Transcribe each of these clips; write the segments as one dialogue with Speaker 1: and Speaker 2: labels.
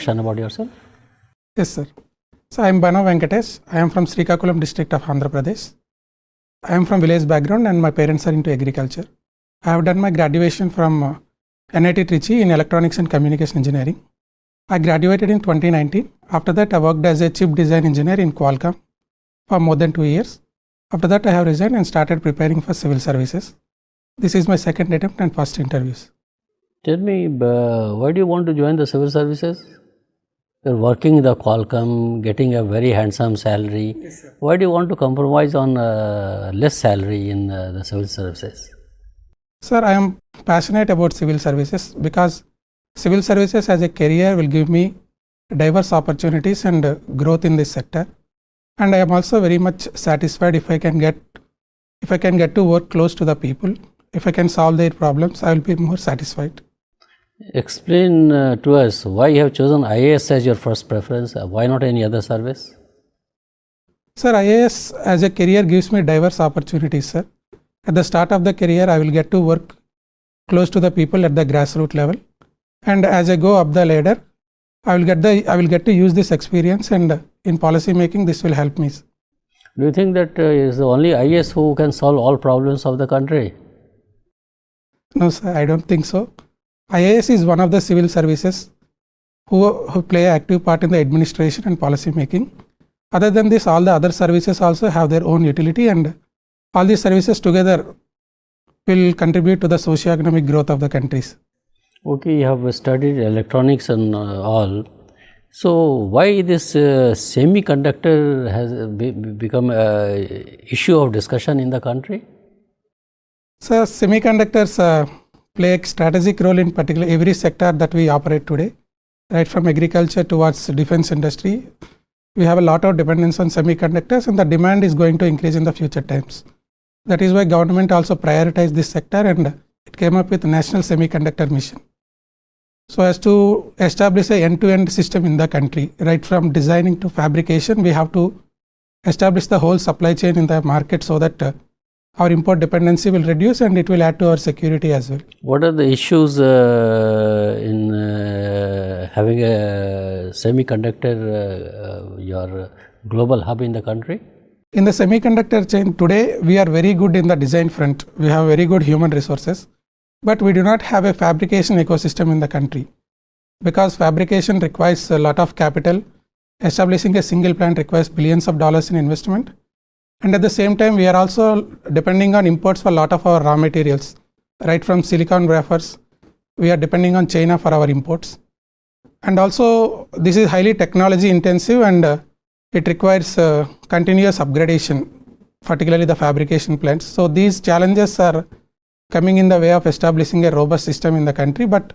Speaker 1: introduction about yourself?
Speaker 2: Yes, sir. So I am Banna Venkatesh. I am from Srikakulam district of Andhra Pradesh. I am from village background and my parents are into agriculture. I have done my graduation from NIT Trichy in Electronics and Communication Engineering. I graduated in 2019. After that, I worked as a chip design engineer in Qualcomm for more than 2 years. After that, I have resigned and started preparing for civil services. This is my second attempt and first interviews.
Speaker 1: Tell me, why do you want to join the civil services? You're working in the Qualcomm, getting a very handsome salary.
Speaker 2: Yes, sir.
Speaker 1: Why do you want to compromise on less salary in the civil services?
Speaker 2: Sir, I am passionate about civil services because civil services as a career will give me diverse opportunities and growth in this sector. And I am also very much satisfied if I can get to work close to the people. If I can solve their problems, I will be more satisfied.
Speaker 1: Explain to us why you have chosen IAS as your first preference. Why not any other service?
Speaker 2: Sir, IAS as a career gives me diverse opportunities, sir. At the start of the career, I will get to work close to the people at the grassroots level. And as I go up the ladder, I will get to use this experience, and in policy making, this will help me.
Speaker 1: Do you think that is the only IAS who can solve all problems of the country?
Speaker 2: No, sir, I don't think so. IAS is one of the civil services who play an active part in the administration and policy making. Other than this, all the other services also have their own utility, and all these services together will contribute to the socio-economic growth of the countries. Okay,
Speaker 1: you have studied electronics and all. So, why this semiconductor has become an issue of discussion in the country?
Speaker 2: So, semiconductors play a strategic role in particular every sector that we operate today, right from agriculture towards defense industry. We have a lot of dependence on semiconductors, and the demand is going to increase in the future times. That is why government also prioritized this sector, and it came up with National Semiconductor Mission, so as to establish an end-to-end system in the country, right from designing to fabrication. We have to establish the whole supply chain in the market so that our import dependency will reduce and it will add to our security as well.
Speaker 1: What are the issues in having a semiconductor, your global hub in the country?
Speaker 2: In the semiconductor chain today, we are very good in the design front. We have very good human resources, but we do not have a fabrication ecosystem in the country because fabrication requires a lot of capital. Establishing a single plant requires billions of dollars in investment. And at the same time, we are also depending on imports for a lot of our raw materials, right from silicon wafers. We are depending on China for our imports. And also, this is highly technology intensive, and it requires continuous upgradation, particularly the fabrication plants. So, these challenges are coming in the way of establishing a robust system in the country, but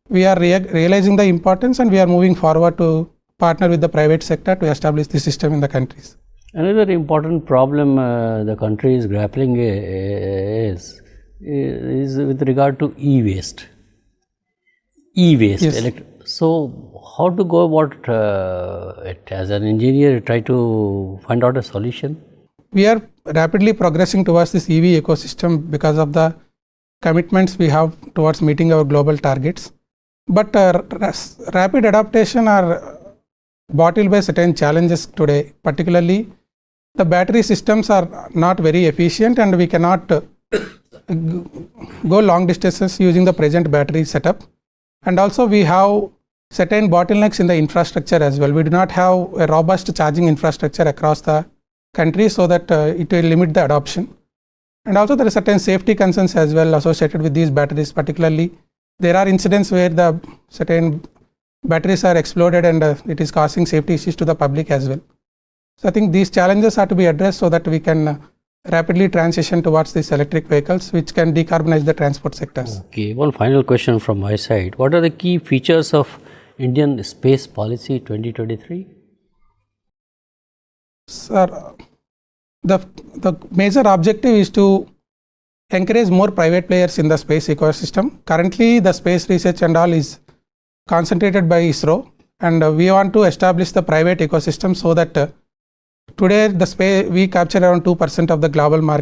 Speaker 2: we are realizing the importance, and we are moving forward to partner with the private sector to establish the system in the countries.
Speaker 1: Another important problem the country is grappling is with regard to e-waste.
Speaker 2: Yes.
Speaker 1: So, how to go about it? As an engineer, try to find out a solution?
Speaker 2: We are rapidly progressing towards this EV ecosystem because of the commitments we have towards meeting our global targets. But rapid adaptation are bottled by certain challenges today, particularly the battery systems are not very efficient, and we cannot go long distances using the present battery setup. And also we have certain bottlenecks in the infrastructure as well. We do not have a robust charging infrastructure across the country, so that it will limit the adoption. And also there are certain safety concerns as well associated with these batteries. Particularly there are incidents where the certain batteries are exploded, and it is causing safety issues to the public as well. So I think these challenges are to be addressed so that we can rapidly transition towards these electric vehicles, which can decarbonize the transport sectors.
Speaker 1: Okay, one final question from my side. What are the key features of Indian Space Policy 2023?
Speaker 2: Sir, the major objective is to encourage more private players in the space ecosystem. Currently, the space research and all is concentrated by ISRO, and we want to establish the private ecosystem so that today we capture around 2% of the global market.